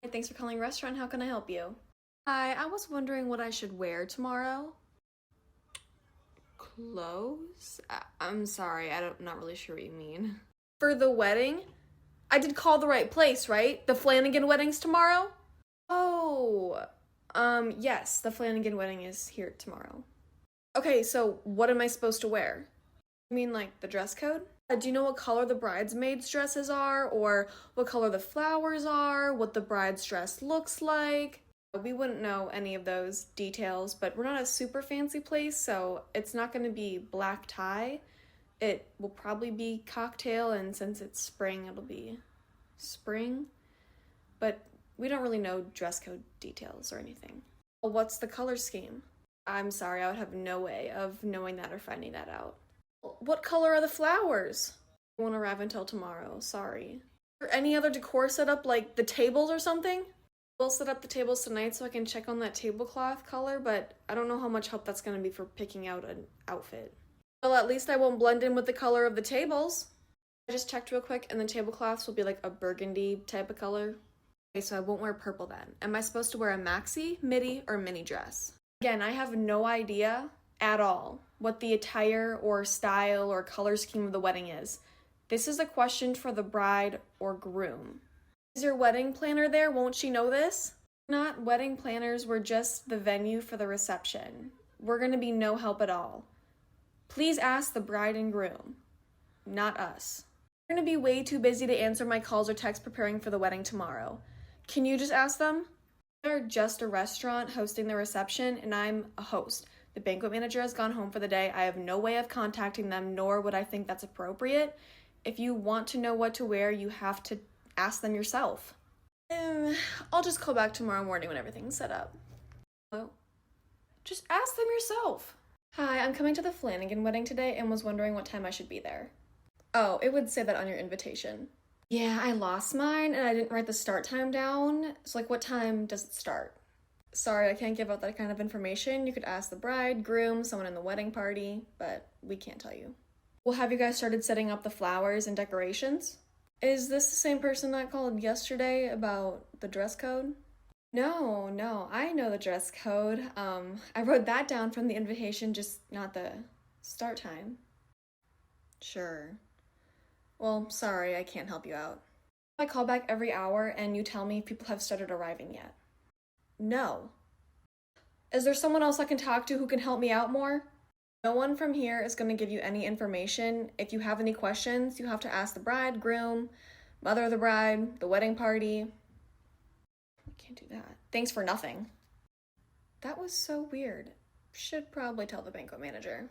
Hey, thanks for calling restaurant. How can I help you? Hi, I was wondering what I should wear tomorrow. Clothes? I'm sorry, I'm not really sure what you mean. For the wedding? I did call the right place, right? The Flanagan wedding's tomorrow? Oh, yes, the Flanagan wedding is here tomorrow. Okay, so what am I supposed to wear? You mean like the dress code? Do you know what color the bridesmaids' dresses are, or what color the flowers are, what the bride's dress looks like? We wouldn't know any of those details, but we're not a super fancy place, so it's not going to be black tie. It will probably be cocktail, and since it's spring, it'll be spring. But we don't really know dress code details or anything. What's the color scheme? I'm sorry, I would have no way of knowing that or finding that out. What color are the flowers? I won't arrive until tomorrow, sorry. Is there any other decor set up, like the tables or something? We'll set up the tables tonight so I can check on that tablecloth color, but I don't know how much help that's going to be for picking out an outfit. Well, at least I won't blend in with the color of the tables. I just checked real quick, and the tablecloths will be like a burgundy type of color. Okay, so I won't wear purple then. Am I supposed to wear a maxi, midi, or mini dress? Again, I have no idea at all what the attire or style or color scheme of the wedding is. This is a question for the bride or groom. Is your wedding planner there? Won't she know this? Not wedding planners, we're just the venue for the reception. We're gonna be no help at all. Please ask the bride and groom, not us. We're gonna be way too busy to answer my calls or texts preparing for the wedding tomorrow. Can you just ask them? They're just a restaurant hosting the reception, and I'm a host. The banquet manager has gone home for the day. I have no way of contacting them, nor would I think that's appropriate. If you want to know what to wear, you have to ask them yourself. I'll just call back tomorrow morning when everything's set up. Well, just ask them yourself. Hi, I'm coming to the Flanagan wedding today and was wondering what time I should be there. Oh, it would say that on your invitation. Yeah, I lost mine and I didn't write the start time down. So, like, what time does it start? Sorry, I can't give out that kind of information. You could ask the bride, groom, someone in the wedding party, but we can't tell you. Well, have you guys started setting up the flowers and decorations? Is this the same person that called yesterday about the dress code? No, I know the dress code. I wrote that down from the invitation, just not the start time. Sure. Well, sorry, I can't help you out. I call back every hour and you tell me if people have started arriving yet. No. Is there someone else I can talk to who can help me out more? No one from here is going to give you any information. If you have any questions, you have to ask the bride, groom, mother of the bride, the wedding party. I can't do that. Thanks for nothing. That was so weird. Should probably tell the banquet manager.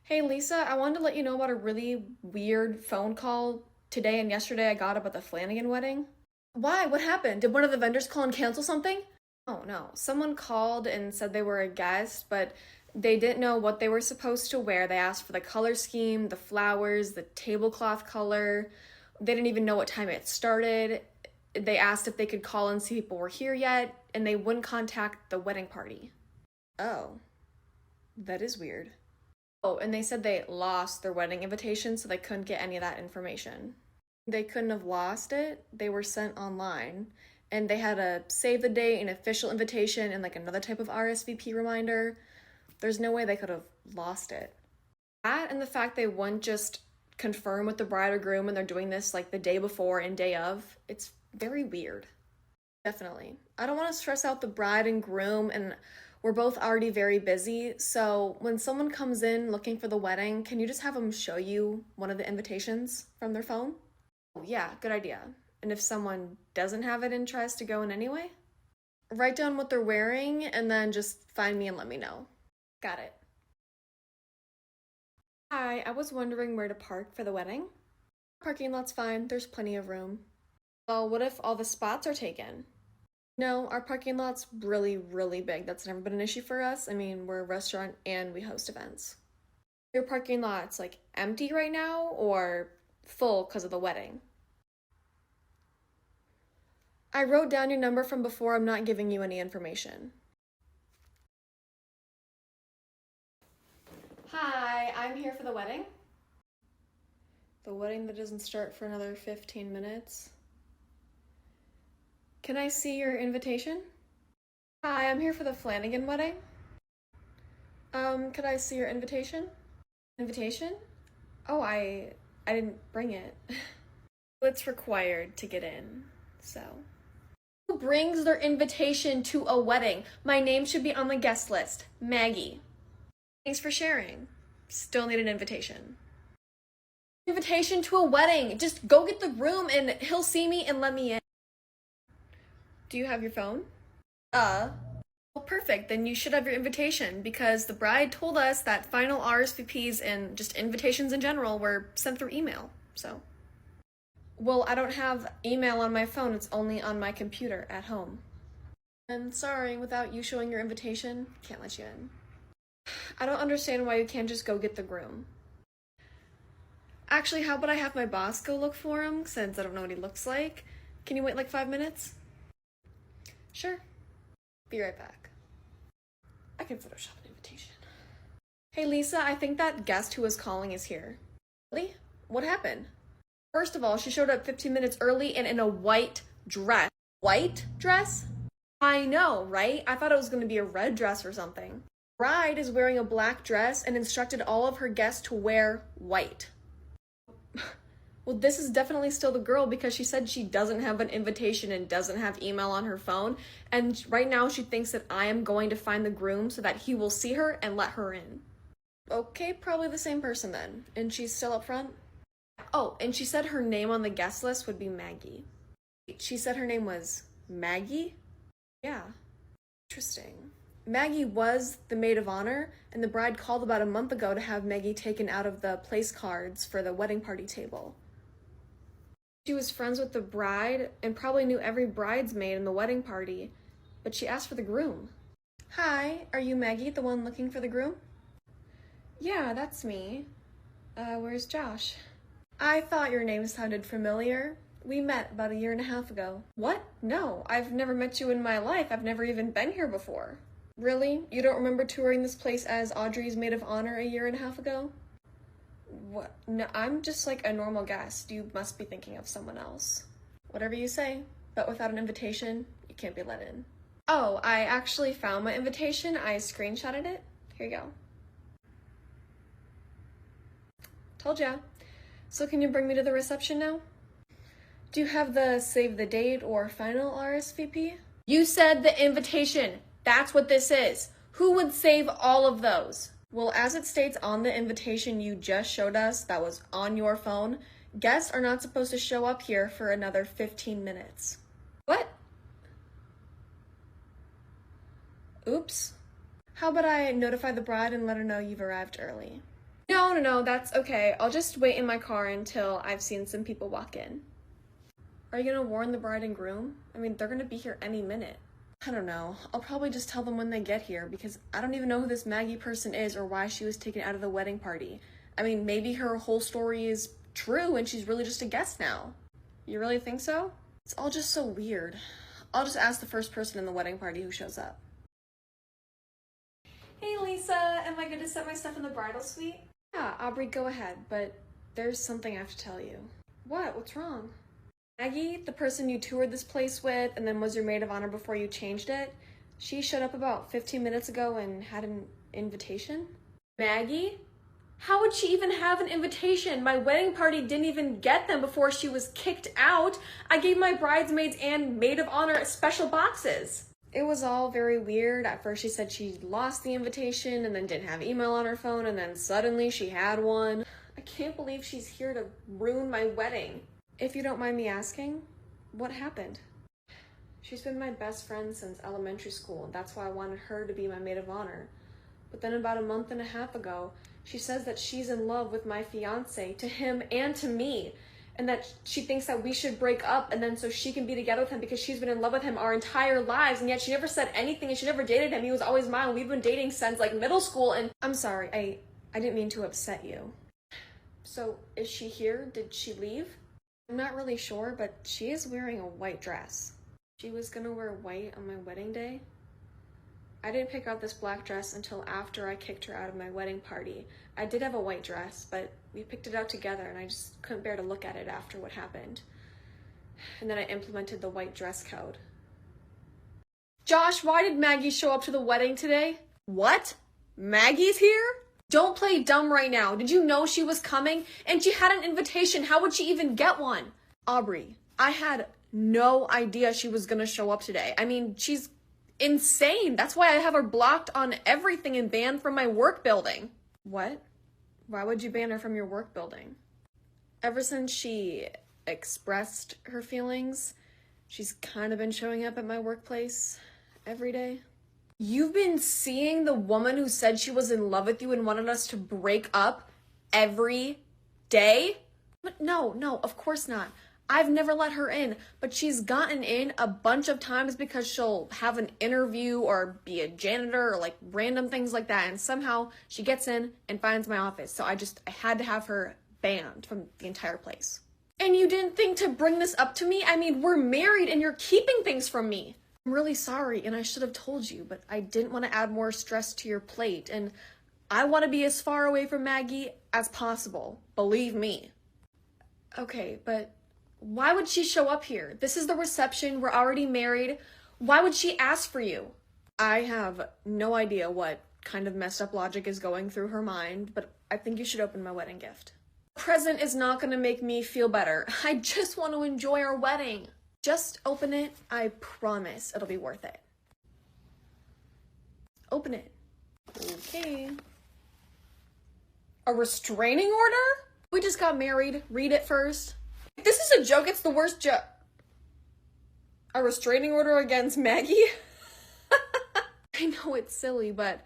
Hey Lisa, I wanted to let you know about a really weird phone call today and yesterday I got about the Flanagan wedding. Why? What happened? Did one of the vendors call and cancel something? Oh no, someone called and said they were a guest, but they didn't know what they were supposed to wear. They asked for the color scheme, the flowers, the tablecloth color. They didn't even know what time it started. They asked if they could call and see if people were here yet, and they wouldn't contact the wedding party. Oh, that is weird. Oh, and they said they lost their wedding invitation, so they couldn't get any of that information. They couldn't have lost it. They were sent online, and they had a save the date, an official invitation, and like another type of RSVP reminder. There's no way they could have lost it. That and the fact they wouldn't just confirm with the bride or groom and they're doing this like the day before and day of, it's very weird. Definitely. I don't want to stress out the bride and groom, and we're both already very busy, so when someone comes in looking for the wedding, can you just have them show you one of the invitations from their phone? Oh, yeah, good idea. And if someone doesn't have an interest to go in anyway, write down what they're wearing and then just find me and let me know. Got it. Hi, I was wondering where to park for the wedding. Parking lot's fine, there's plenty of room. Well, what if all the spots are taken? No, our parking lot's really big. That's never been an issue for us. I mean, we're a restaurant and we host events. Your parking lot's like empty right now or full because of the wedding? I wrote down your number from before. I'm not giving you any information. Hi, I'm here for the wedding. The wedding that doesn't start for another 15 minutes. Can I see your invitation? Hi, I'm here for the Flanagan wedding. Could I see your invitation? Invitation? Oh, I didn't bring it. It's required to get in, so. Who brings their invitation to a wedding? My name should be on the guest list. Maggie. Thanks for sharing. Still need an invitation. Invitation to a wedding. Just go get the room and he'll see me and let me in. Do you have your phone? Well, perfect. Then you should have your invitation because the bride told us that final RSVPs and just invitations in general were sent through email, so. Well, I don't have email on my phone. It's only on my computer at home. I'm sorry, without you showing your invitation, can't let you in. I don't understand why you can't just go get the groom. Actually, how about I have my boss go look for him, since I don't know what he looks like? Can you wait like 5 minutes? Sure. Be right back. I can Photoshop an invitation. Hey Lisa, I think that guest who was calling is here. Really? What happened? First of all, she showed up 15 minutes early and in a white dress. White dress? I know, right? I thought it was going to be a red dress or something. Bride is wearing a black dress and instructed all of her guests to wear white. Well, this is definitely still the girl because she said she doesn't have an invitation and doesn't have email on her phone. And right now she thinks that I am going to find the groom so that he will see her and let her in. Okay, probably the same person then. And she's still up front? Oh, and she said her name on the guest list would be Maggie. She said her name was Maggie? Yeah. Interesting. Maggie was the maid of honor, and the bride called about a month ago to have Maggie taken out of the place cards for the wedding party table. She was friends with the bride and probably knew every bridesmaid in the wedding party, but she asked for the groom. Hi, are you Maggie, the one looking for the groom? Yeah, that's me. Where's Josh? I thought your name sounded familiar. We met about 1.5 years ago. What? No, I've never met you in my life. I've never even been here before. Really? You don't remember touring this place as Audrey's maid of honor 1.5 years ago? What? No, I'm just like a normal guest. You must be thinking of someone else. Whatever you say, but without an invitation, you can't be let in. Oh, I actually found my invitation. I screenshotted it. Here you go. Told ya. So can you bring me to the reception now? Do you have the save the date or final RSVP? You said the invitation. That's what this is. Who would save all of those? Well, as it states on the invitation you just showed us that was on your phone, guests are not supposed to show up here for another 15 minutes. What? Oops. How about I notify the bride and let her know you've arrived early? No, that's okay. I'll just wait in my car until I've seen some people walk in. Are you gonna warn the bride and groom? I mean, they're gonna be here any minute. I don't know. I'll probably just tell them when they get here because I don't even know who this Maggie person is or why she was taken out of the wedding party. I mean, maybe her whole story is true and she's really just a guest now. You really think so? It's all just so weird. I'll just ask the first person in the wedding party who shows up. Hey Lisa, am I good to set my stuff in the bridal suite? Yeah, Aubrey, go ahead, but there's something I have to tell you. What? What's wrong? Maggie, the person you toured this place with and then was your maid of honor before you changed it, she showed up about 15 minutes ago and had an invitation. Maggie? How would she even have an invitation? My wedding party didn't even get them before she was kicked out. I gave my bridesmaids and maid of honor special boxes. It was all very weird. At first she said she lost the invitation and then didn't have email on her phone and then suddenly she had one. I can't believe she's here to ruin my wedding. If you don't mind me asking, what happened? She's been my best friend since elementary school, and that's why I wanted her to be my maid of honor. But then about 1.5 months ago, she says that she's in love with my fiance, to him and to me, and that she thinks that we should break up and then so she can be together with him because she's been in love with him our entire lives, and yet she never said anything and she never dated him. He was always mine. We've been dating since like middle school, and I'm sorry, I didn't mean to upset you. So is she here? Did she leave? I'm not really sure, but she is wearing a white dress. She was gonna wear white on my wedding day. I didn't pick out this black dress until after I kicked her out of my wedding party. I did have a white dress, but we picked it out together and I just couldn't bear to look at it after what happened. And then I implemented the white dress code. Josh, why did Maggie show up to the wedding today? What? Maggie's here? Don't play dumb right now. Did you know she was coming? And she had an invitation. How would she even get one? Aubrey, I had no idea she was gonna show up today. I mean, she's insane. That's why I have her blocked on everything and banned from my work building. What? Why would you ban her from your work building? Ever since she expressed her feelings, she's kind of been showing up at my workplace every day. You've been seeing the woman who said she was in love with you and wanted us to break up every day? But no, of course not. I've never let her in, but she's gotten in a bunch of times because she'll have an interview or be a janitor or like random things like that, and somehow she gets in and finds my office. So I had to have her banned from the entire place. And you didn't think to bring this up to me? I mean, we're married and you're keeping things from me. I'm really sorry, and I should have told you, but I didn't want to add more stress to your plate, and I want to be as far away from Maggie as possible. Believe me. Okay, but why would she show up here? This is the reception. We're already married. Why would she ask for you? I have no idea what kind of messed up logic is going through her mind, but I think you should open my wedding gift. The present is not going to make me feel better. I just want to enjoy our wedding. Just open it. I promise it'll be worth it. Open it. Okay. A restraining order? We just got married. Read it first. If this is a joke, it's the worst joke. A restraining order against Maggie? I know it's silly, but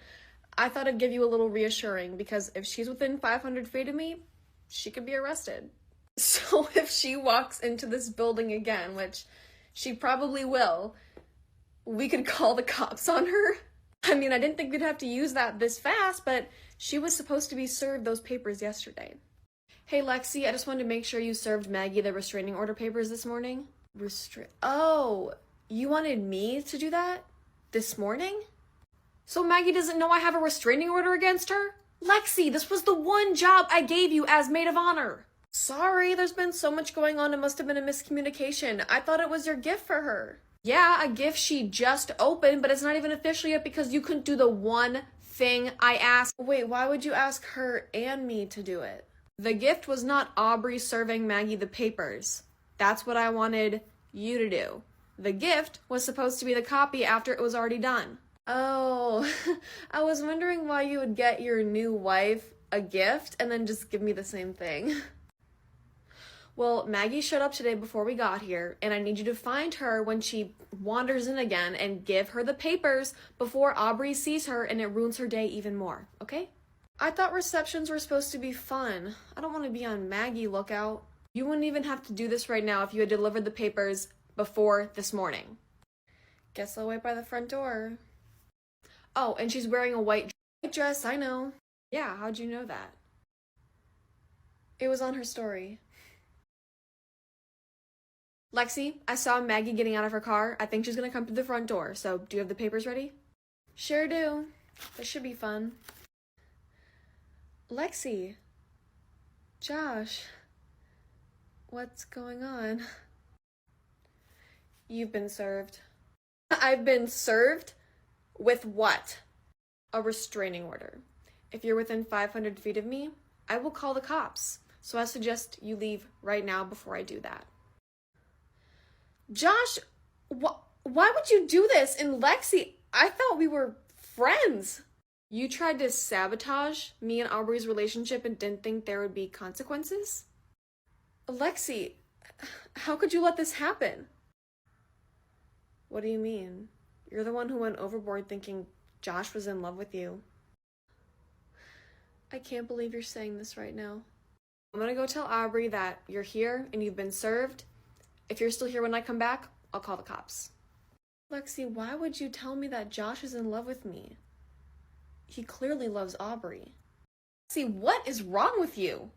I thought I'd give you a little reassuring because if she's within 500 feet of me, she could be arrested. So if she walks into this building again, which she probably will, we could call the cops on her. I mean, I didn't think we'd have to use that this fast, but she was supposed to be served those papers yesterday. Hey, Lexi, I just wanted to make sure you served Maggie the restraining order papers this morning. Oh, you wanted me to do that? This morning? So Maggie doesn't know I have a restraining order against her? Lexi, this was the one job I gave you as maid of honor. Sorry, there's been so much going on. It must have been a miscommunication. I thought it was your gift for her. Yeah, a gift she just opened, but it's not even official yet because you couldn't do the one thing I asked. Wait, why would you ask her and me to do it? The gift was not Aubrey serving Maggie the papers. That's what I wanted you to do. The gift was supposed to be the copy after it was already done. Oh, I was wondering why you would get your new wife a gift and then just give me the same thing. Well, Maggie showed up today before we got here, and I need you to find her when she wanders in again and give her the papers before Aubrey sees her and it ruins her day even more, okay? I thought receptions were supposed to be fun. I don't want to be on Maggie lookout. You wouldn't even have to do this right now if you had delivered the papers before this morning. Guess I'll wait by the front door. Oh, and she's wearing a white dress, I know. Yeah, how'd you know that? It was on her story. Lexi, I saw Maggie getting out of her car. I think she's gonna come to the front door, so do you have the papers ready? Sure do. This should be fun. Lexi. Josh. What's going on? You've been served. I've been served? With what? A restraining order. If you're within 500 feet of me, I will call the cops. So I suggest you leave right now before I do that. Josh, why would you do this? And Lexi, I thought we were friends. You tried to sabotage me and Aubrey's relationship and didn't think there would be consequences? Lexi, how could you let this happen? What do you mean? You're the one who went overboard thinking Josh was in love with you. I can't believe you're saying this right now. I'm gonna go tell Aubrey that you're here and you've been served. If you're still here when I come back, I'll call the cops. Lexi, why would you tell me that Josh is in love with me? He clearly loves Aubrey. Lexi, what is wrong with you?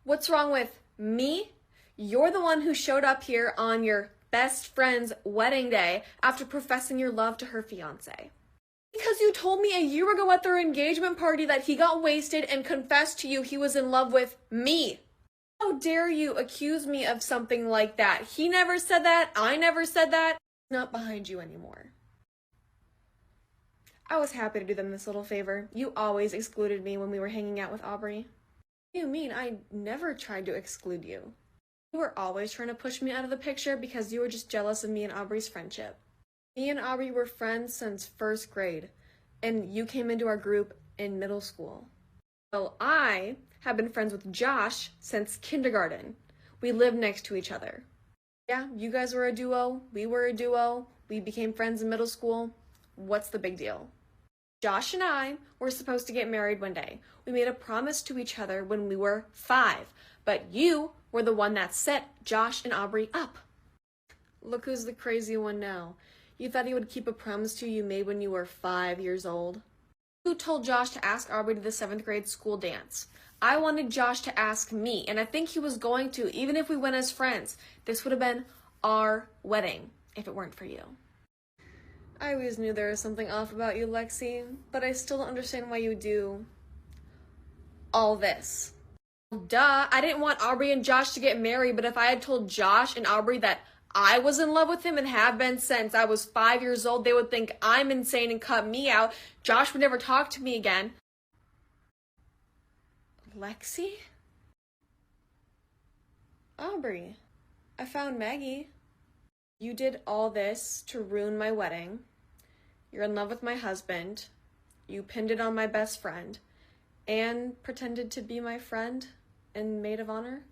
What's wrong with me? You're the one who showed up here on your best friend's wedding day after professing your love to her fiance. Because you told me a year ago at their engagement party that he got wasted and confessed to you he was in love with me. How dare you accuse me of something like that? He never said that. I never said that. Not behind you anymore. I was happy to do them this little favor. You always excluded me when we were hanging out with Aubrey. What do you mean? I never tried to exclude you. You were always trying to push me out of the picture because you were just jealous of me and Aubrey's friendship. Me and Aubrey were friends since first grade, and you came into our group in middle school. Well, I have been friends with Josh since kindergarten. We lived next to each other. Yeah, you guys were a duo, we were a duo, we became friends in middle school. What's the big deal? Josh and I were supposed to get married one day. We made a promise to each other when we were 5, but you were the one that set Josh and Aubrey up. Look who's the crazy one now. You thought he would keep a promise to you made when you were 5 years old? Who told Josh to ask Aubrey to the 7th grade school dance? I wanted Josh to ask me, and I think he was going to, even if we went as friends. This would have been our wedding, if it weren't for you. I always knew there was something off about you, Lexi, but I still don't understand why you do all this. Duh, I didn't want Aubrey and Josh to get married, but if I had told Josh and Aubrey that I was in love with him and have been since I was 5 years old, they would think I'm insane and cut me out. Josh would never talk to me again. Lexi? Aubrey, I found Maggie. You did all this to ruin my wedding. You're in love with my husband. You pinned it on my best friend and pretended to be my friend and maid of honor.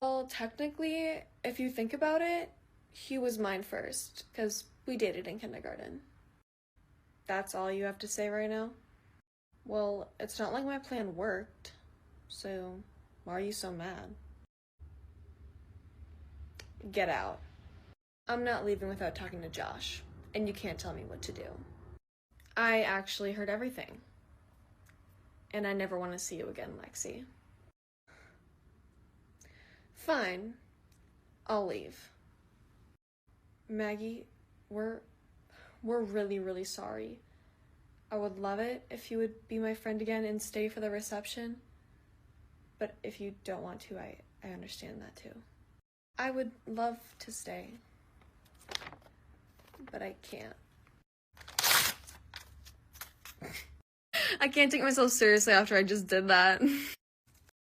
Well, technically, if you think about it, he was mine first, because we dated in kindergarten. That's all you have to say right now? Well, it's not like my plan worked, so why are you so mad? Get out. I'm not leaving without talking to Josh, and you can't tell me what to do. I actually heard everything. And I never want to see you again, Lexi. Fine. I'll leave. Maggie, we're really, really sorry. I would love it if you would be my friend again and stay for the reception. But if you don't want to, I understand that too. I would love to stay. But I can't. I can't take myself seriously after I just did that.